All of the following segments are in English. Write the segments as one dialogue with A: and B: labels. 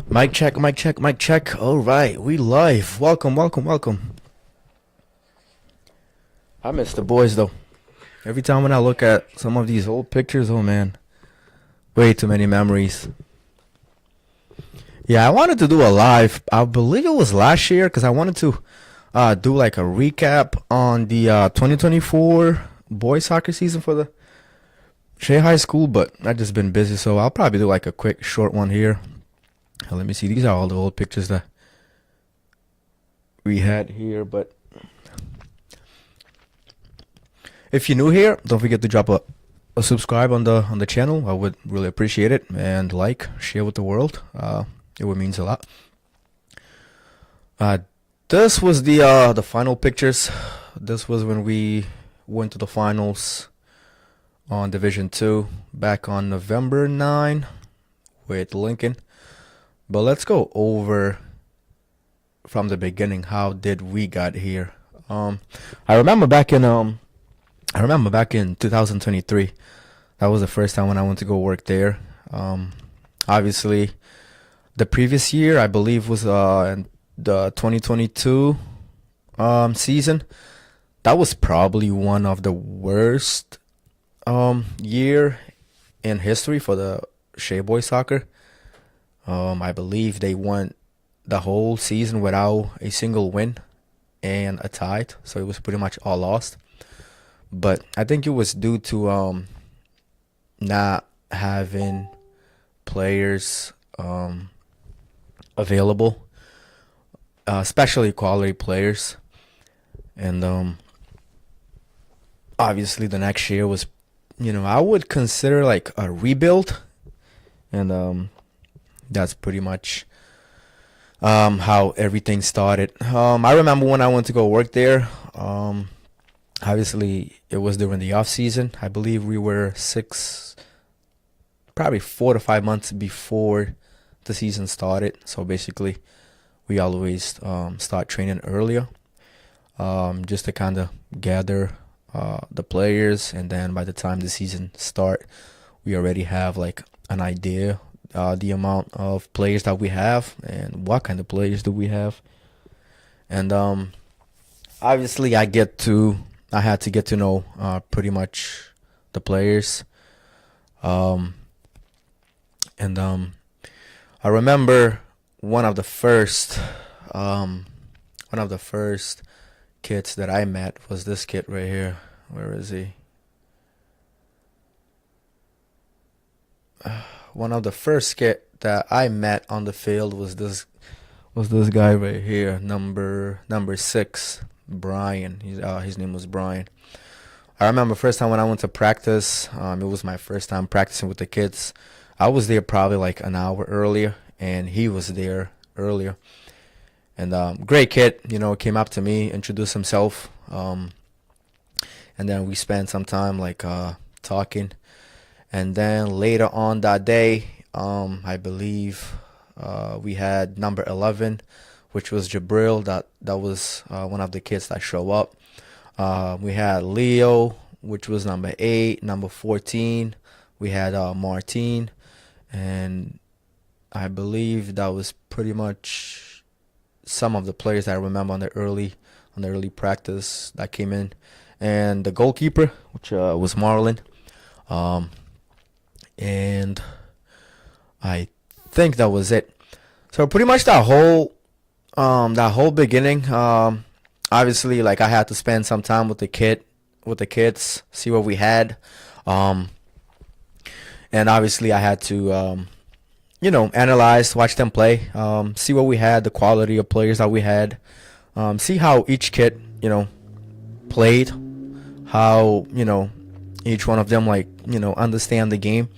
A: Mic check, mic check, mic check. All right, we live. Welcome, welcome, welcome. I miss the boys though. Every time when I look at some of these old pictures, oh man, way too many memories. Yeah, I wanted to do a live. I believe it was last year because I wanted to do like a recap on the 2024 boys soccer season for the Shea High School, but I've just been busy, so I'll probably do like a quick short one here. Let me see. These are all the old pictures that we had here, but if you're new here, don't forget to drop a subscribe on the channel. I would really appreciate it, and like, share with the world. It would means a lot. This was the final pictures. This was when we went to the finals on Division 2 back on November 9 with Lincoln. But let's go over from the beginning. How did we got here? I remember back in 2023. That was the first time when I went to go work there. Obviously, the previous year I believe was in the 2022 season. That was probably one of the worst year in history for the Shea Boys soccer. I believe they won the whole season without a single win and a tie, so it was pretty much all lost. But I think it was due to not having players available, especially quality players. And obviously the next year was, I would consider like a rebuild, and that's pretty much how everything started. I remember when I went to go work there. Obviously, it was during the off season. I believe we were probably 4 to 5 months before the season started. So basically, we always start training earlier, just to kind of gather the players, and then by the time the season start, we already have like an idea the amount of players that we have and what kind of players do we have. And obviously I had to get to know pretty much the players. And I remember one of the first kids that I met was this kid right here. Where is he? One of the first kid that I met on the field was this guy right here, number 6, Brian. His name was Brian. I remember first time when I went to practice. It was my first time practicing with the kids. I was there probably like an hour earlier, and he was there earlier. And great kid, came up to me, introduced himself, and then we spent some time like talking. And then later on that day, I believe we had number 11, which was Jabril. That was one of the kids that show up. We had Leo, which was number 8, number 14. We had Martin, and I believe that was pretty much some of the players that I remember on the early practice that came in, and the goalkeeper, which was Marlon. And I think that was it. So pretty much that whole beginning, obviously, like, I had to spend some time with the kids, see what we had, and obviously I had to analyze, watch them play, see what we had, the quality of players that we had, see how each kid played, how each one of them understand the game.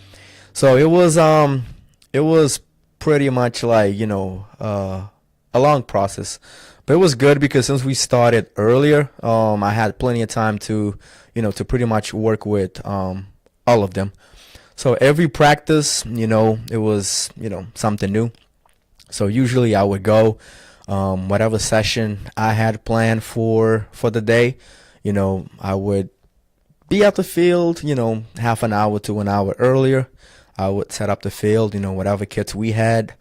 A: So it was pretty much like a long process, but it was good because since we started earlier, I had plenty of time to pretty much work with all of them. So every practice, it was something new. So usually I would go whatever session I had planned for the day. I would be at the field, half an hour to an hour earlier. I would set up the field, whatever kits we had,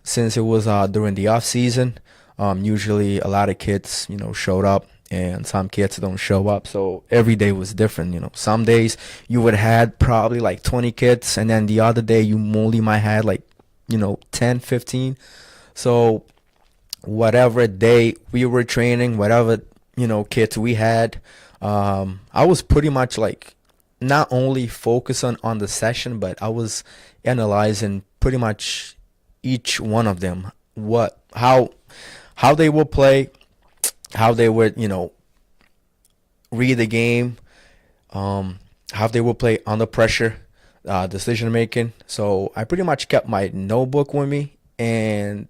A: since it was during the off season, usually a lot of kids, showed up, and some kids don't show up. So every day was different. Some days you would had probably like 20 kids, and then the other day you only might had like 10, 15. So whatever day we were training, whatever kids we had, I was pretty much like not only focusing on the session, but I was analyzing pretty much each one of them, what how they will play, how they would read the game, how they will play under pressure, decision making. So I pretty much kept my notebook with me, and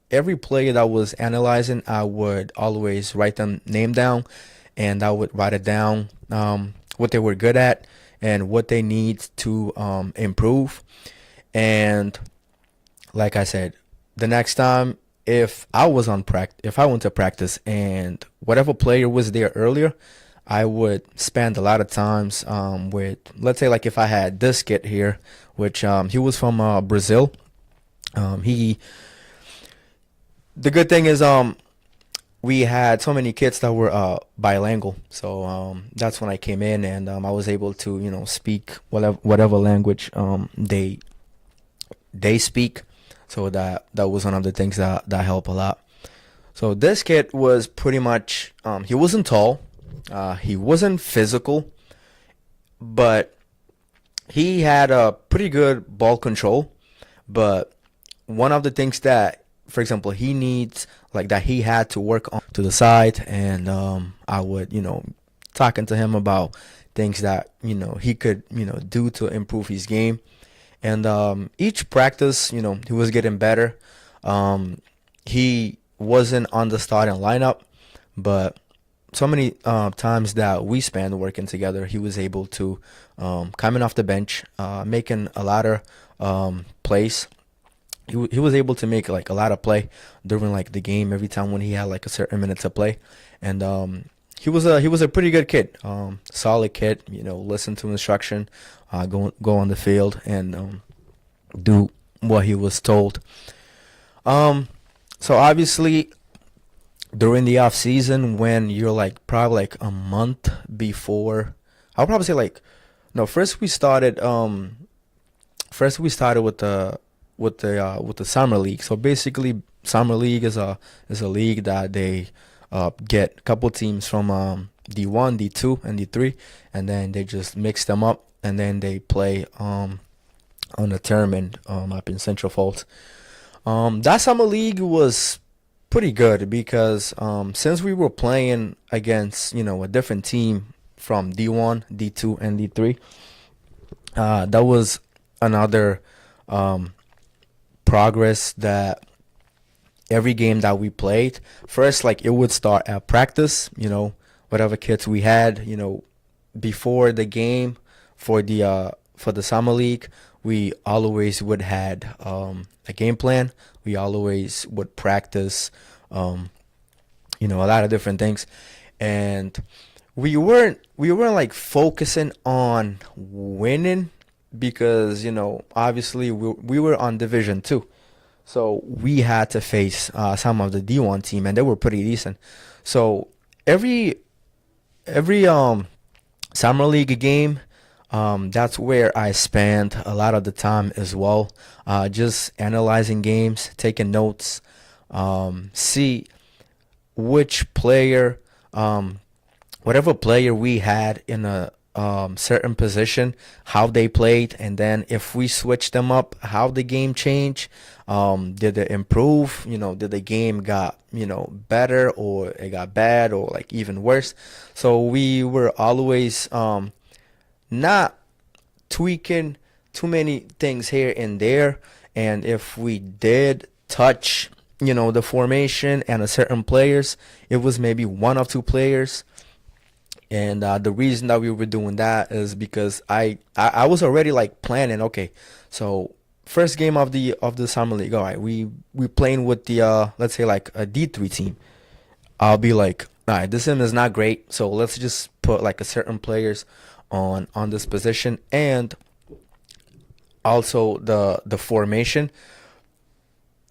A: every player that was analyzing, I would always write them name down, and I would write it down, what they were good at and what they need to improve. And like I said, the next time if I went to practice and whatever player was there earlier, I would spend a lot of times with, let's say, like if I had this kid here, which he was from Brazil. He The good thing is we had so many kids that were bilingual. So that's when I came in, and I was able to speak whatever language they speak. So that was one of the things that helped a lot. So this kid was pretty much he wasn't tall, he wasn't physical, but he had a pretty good ball control. But one of the things that, for example, he needs, like, that he had to work on to the side, and I would talking to him about things that he could do to improve his game. And each practice, he was getting better. He wasn't on the starting lineup, but so many times that we spent working together, he was able to coming off the bench, making a lot of plays. He was able to make like a lot of play during like the game every time when he had like a certain minute to play. And he was a pretty good kid, solid kid. Listen to instruction, go on the field and do what he was told. So obviously during the off season, when you're like probably like a month before, I'll probably say like no. First we started with the summer league. So basically, summer league is a league that they get a couple teams from D1, D2, and D3, and then they just mix them up, and then they play on a tournament up in Central Falls. That summer league was pretty good because since we were playing against a different team from D1, D2, and D3, that was another progress that every game that we played, first, like, it would start at practice, whatever kits we had, before the game for the summer league. We always would had a game plan. We always would practice a lot of different things, and we weren't like focusing on winning because obviously we were on Division 2, so we had to face some of the D1 team, and they were pretty decent. So every summer league game, that's where I spent a lot of the time as well, just analyzing games, taking notes, see which player, whatever player we had in a certain position, how they played, and then if we switched them up, how the game changed. Did it improve? Did the game got better, or it got bad, or like even worse? So we were always not tweaking too many things here and there. And if we did touch the formation and a certain players, it was maybe one or two players. And the reason that we were doing that is because I was already like planning. Okay, so first game of the summer league. All right, we playing with the let's say like a D3 team. I'll be like, all right, this team is not great, so let's just put like a certain players on this position, and also the formation.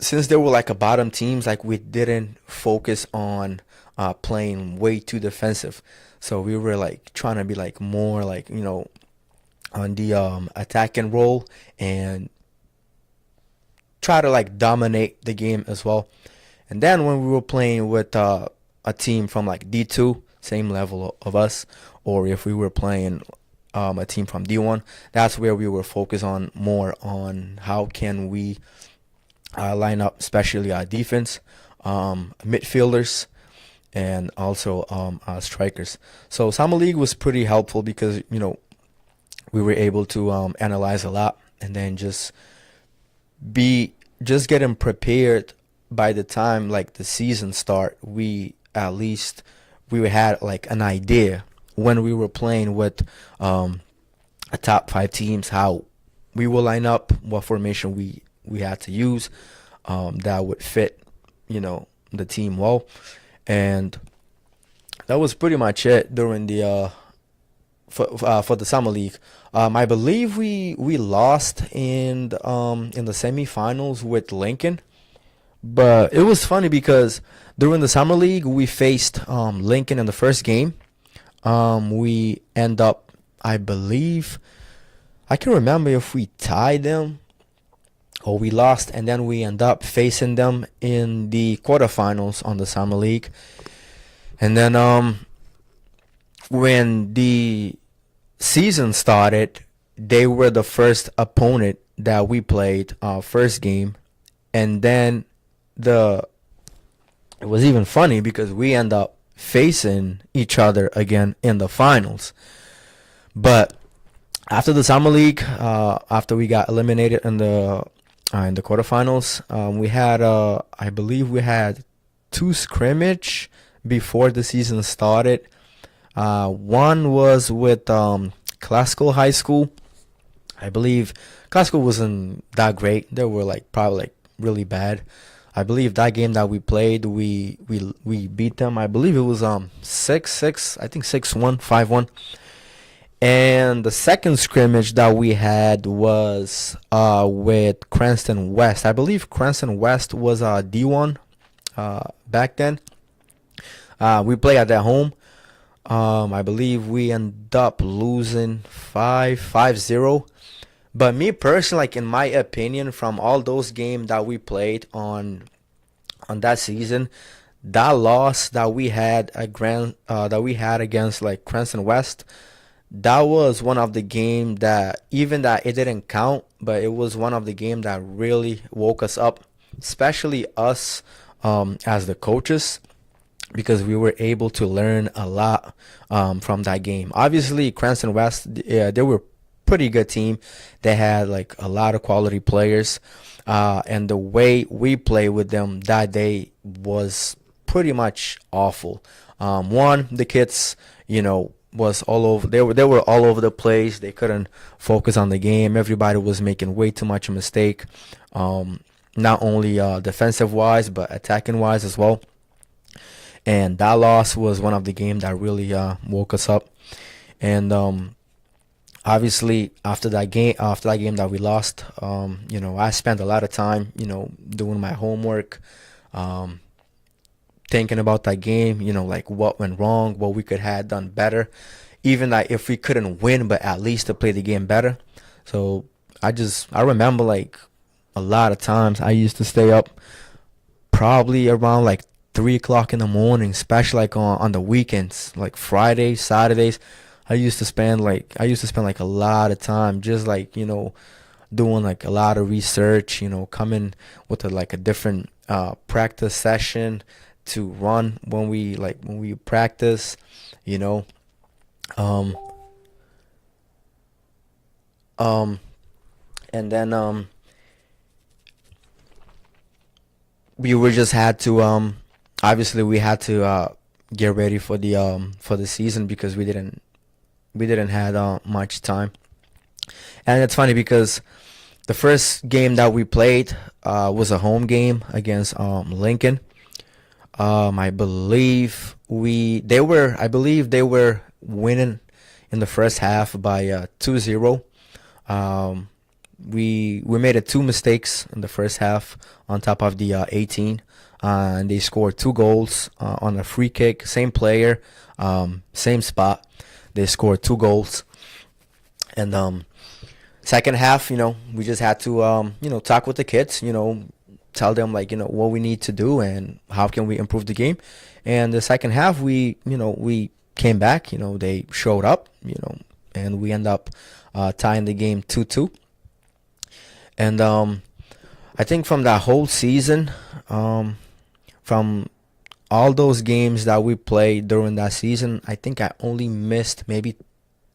A: since they were like a bottom teams, like we didn't focus on playing way too defensive. So we were like trying to be like more like, on the attacking role and try to like dominate the game as well. And then when we were playing with a team from like D2, same level of us, or if we were playing a team from D1, that's where we were focused on more on how can we line up, especially our defense, midfielders, and also our strikers. So Summer League was pretty helpful because we were able to analyze a lot and then be just getting prepared by the time like the season start. We at least we had like an idea when we were playing with a top five teams how we will line up, what formation we had to use that would fit the team well. And that was pretty much it during the for the summer league. I believe we lost in the semifinals with Lincoln, but it was funny because during the summer league we faced Lincoln in the first game. We end up, I believe, I can remember if we tied them or we lost, and then we end up facing them in the quarterfinals on the summer league. And then when the season started, they were the first opponent that we played first game, and then it was even funny because we end up facing each other again in the finals. But after the summer league, after we got eliminated in the quarterfinals, we had I believe we had two scrimmage before the season started. One was with Classical High School. I believe Classical wasn't that great. They were like probably like really bad. I believe that game that we played, we beat them. I believe it was 6-6. I think 6-1, 5-1. And the second scrimmage that we had was with Cranston West. I believe Cranston West was D1 back then. We played at their home. I believe we ended up losing 5-0. But me personally, like in my opinion, from all those games that we played on that season, that loss that we had against like Cranston West, that was one of the game that, even that it didn't count, but it was one of the game that really woke us up, especially us as the coaches, because we were able to learn a lot from that game. Obviously, Cranston West, they were pretty good team. They had like a lot of quality players, and the way we played with them that day was pretty much awful. The kids, was all over. They were all over the place. They couldn't focus on the game. Everybody was making way too much a mistake, not only defensive wise but attacking wise as well. And that loss was one of the games that really woke us up. And obviously after that game that we lost, I spent a lot of time doing my homework, thinking about that game, like what went wrong, what we could have done better, even like if we couldn't win, but at least to play the game better. So I remember like a lot of times I used to stay up probably around like 3 o'clock in the morning, especially like on the weekends, like Fridays, Saturdays. I used to spend like a lot of time just like doing like a lot of research, coming with like a different practice session to run when we practice, um and then we were just had to obviously we had to get ready for the season because we didn't have much time. And it's funny because the first game that we played was a home game against Lincoln. I believe they were winning in the first half by 2-0. we made it two mistakes in the first half on top of the 18, and they scored two goals on a free kick. Same player, same spot. They scored two goals, and second half, we just had to talk with the kids, tell them like what we need to do and how can we improve the game. And the second half, we came back. They showed up. And we end up tying the game 2-2. And I think from that whole season, from all those games that we played during that season, I think I only missed maybe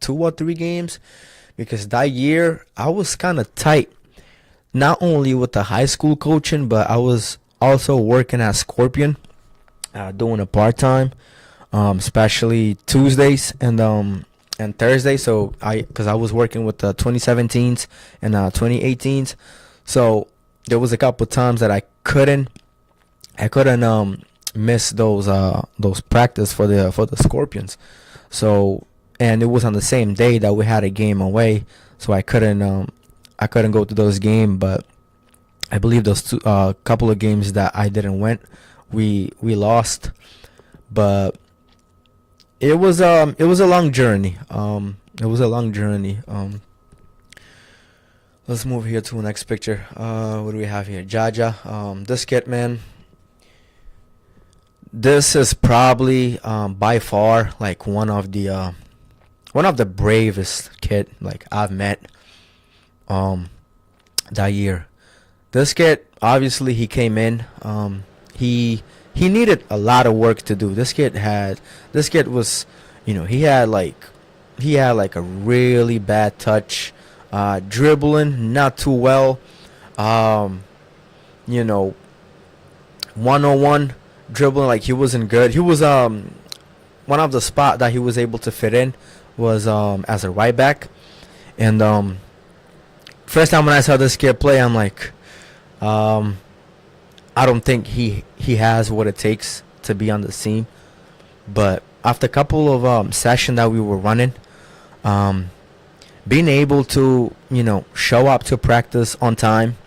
A: 2 or 3 games, because that year I was kind of tight, not only with the high school coaching, but I was also working at Scorpion, doing a part-time, especially Tuesdays and Thursday. So because I was working with the 2017s and 2018s, so there was a couple times that I couldn't miss those practice for the Scorpions. So, and it was on the same day that we had a game away, so I couldn't go to those games. But I believe those couple of games that I didn't win, we lost. But it was a long journey. Let's move here to the next picture. What do we have here? Jaja. This kid, man. This is probably by far like one of the bravest kid like I've met that year. This kid, obviously he came in, he needed a lot of work to do. This kid was, he had like a really bad touch, dribbling not too well, 101 dribbling, like he wasn't good. He was one of the spot that he was able to fit in was as a right back. And first time when I saw this kid play, I'm like, I don't think he has what it takes to be on the team. But after a couple of sessions that we were running, being able to show up to practice on time,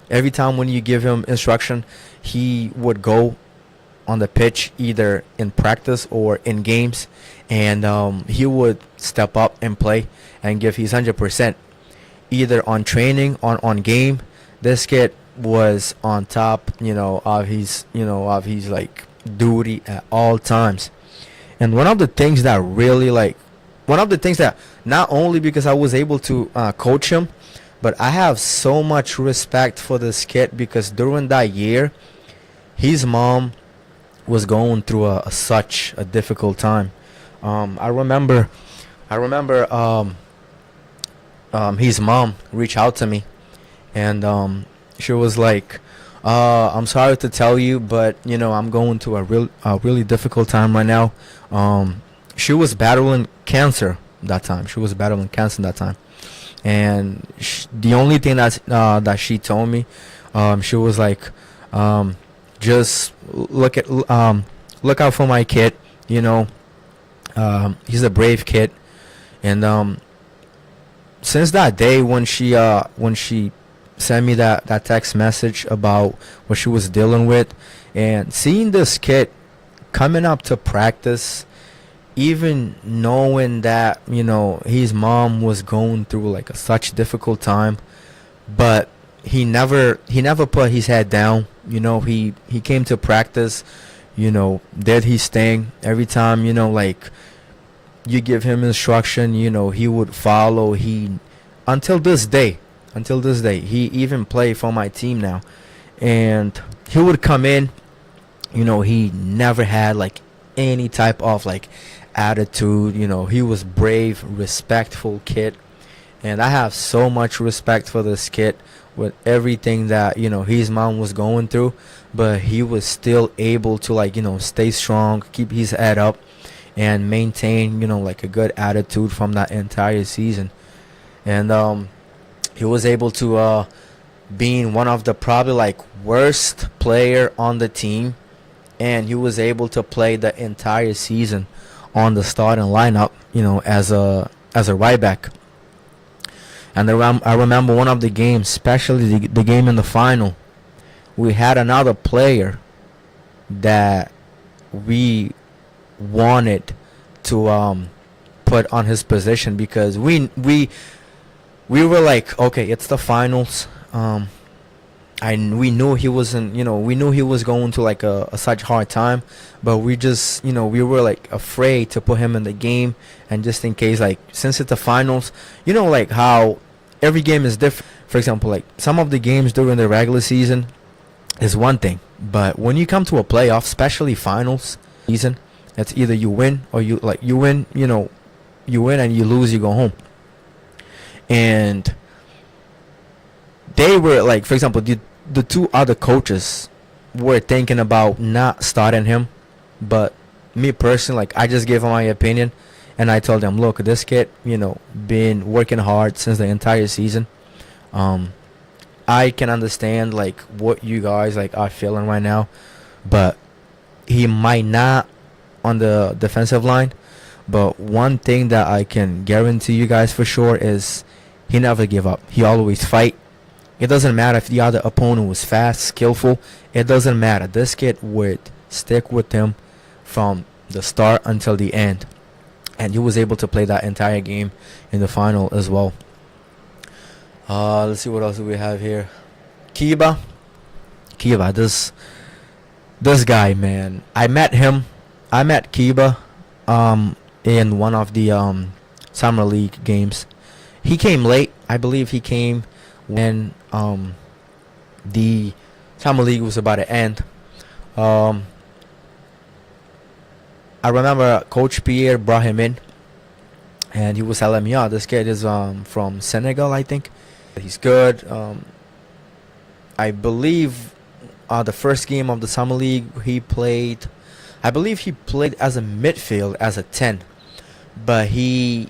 A: every time when you give him instruction, he would go on the pitch either in practice or in games, and he would step up and play and give his 100%, either on training or on game. This kid was on top, of his like duty at all times. And one of the things that not only because I was able to coach him, but I have so much respect for this kid, because during that year, his mom was going through such a difficult time. I remember his mom reached out to me, and she was like, I'm sorry to tell you, but I'm going through a really difficult time right now. She was battling cancer that time. And the only thing that she told me, she was like, just look out for my kid. He's a brave kid. And since that day when she sent me that text message about what she was dealing with, and seeing this kid coming up to practice, even knowing that his mom was going through like such difficult time, but he never put his head down. He came to practice, did his thing. Every time like you give him instruction, he would follow. Until this day, he even played for my team now, and he would come in. He never had like any type of like attitude. He was brave, respectful kid, and I have so much respect for this kid with everything that his mom was going through, but he was still able to like stay strong, keep his head up, and maintain like a good attitude from that entire season. And he was able to being one of the probably like worst player on the team, and he was able to play the entire season on the starting lineup, as a right back. And I remember one of the games, especially the game in the final, we had another player that we wanted to put on his position because we were like, okay, it's the finals. We knew he wasn't, we knew he was going to like a such hard time, but we just, we were like afraid to put him in the game, and just in case, like, since it's the finals, like how every game is different. For example, like some of the games during the regular season is one thing, but when you come to a playoff, especially finals season, it's either you win or you win, you win, and you lose, you go home. And they were like, for example, the two other coaches were thinking about not starting him, but me personally, like, I just gave him my opinion, and I told them, look, this kid, been working hard since the entire season. I can understand like what you guys like are feeling right now, but he might not on the defensive line. But one thing that I can guarantee you guys for sure is he never give up. He always fight. It doesn't matter if the other opponent was fast, skillful. It doesn't matter. This kid would stick with him from the start until the end. And he was able to play that entire game in the final as well. Let's see what else do we have here. Kiba, this guy, man. I met Kiba in one of the summer league games. He came late. I believe he came when the summer league was about to end. I remember Coach Pierre brought him in, and he was telling me, "Oh, this kid is from Senegal, I think. He's good." I believe the first game of the summer league he played, I believe he played as a midfield, as a 10, but he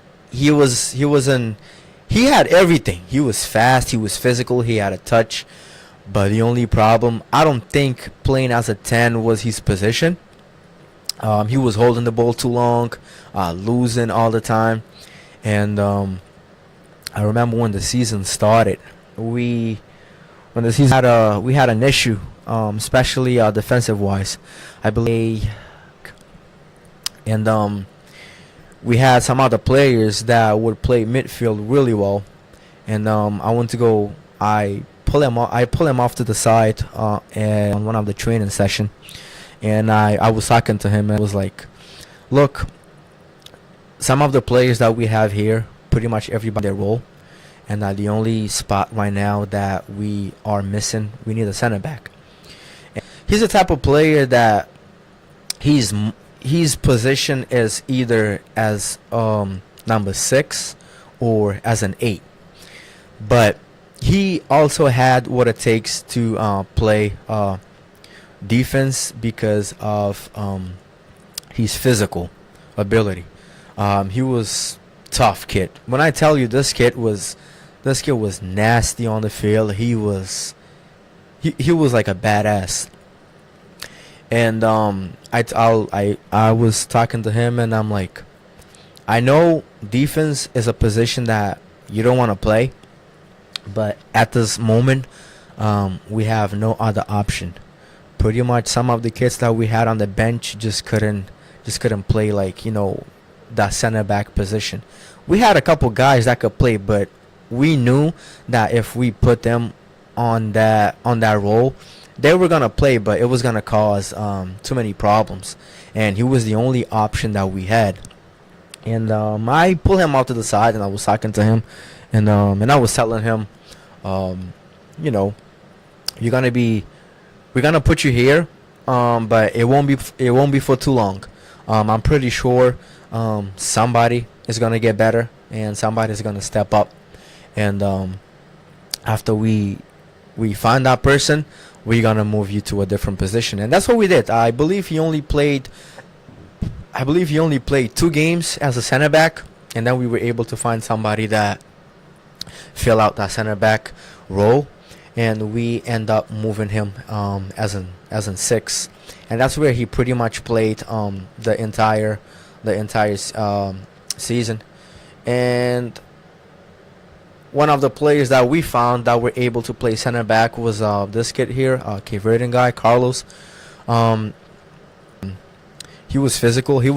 A: had everything. He was fast, he was physical, he had a touch, but the only problem, I don't think playing as a 10 was his position. He was holding the ball too long, losing all the time, and I remember when the season started, we had an issue, especially defensive wise, I believe, and we had some other players that would play midfield really well, and I pull him off to the side and on one of the training session, and I was talking to him, and I was like, look, some of the players that we have here, pretty much everybody their role, and the only spot right now that we are missing, we need a center back. And he's the type of player that his position is either as number 6 or as an 8, but he also had what it takes to play defense because of his physical ability. He was tough kid. When I tell you this kid was nasty on the field, he was like a badass. And I was talking to him, and I'm like, I know defense is a position that you don't want to play, but at this moment, we have no other option. Pretty much some of the kids that we had on the bench just couldn't play, like, that center back position. We had a couple guys that could play, but we knew that if we put them on that role, they were gonna play, but it was gonna cause too many problems, and he was the only option that we had. And I pulled him out to the side, and I was talking to him, and I was telling him, we're gonna put you here, but it won't be for too long. I'm pretty sure somebody is gonna get better, and somebody's gonna step up, and after we find that person, we're gonna move you to a different position. And that's what we did. I believe he only played 2 games as a center back, and then we were able to find somebody that fill out that center back role, and we end up moving him as in 6, and that's where he pretty much played the entire season. And one of the players that we found that were able to play center back was this kid here, Cape Verdean guy, Carlos. Um, he was physical. He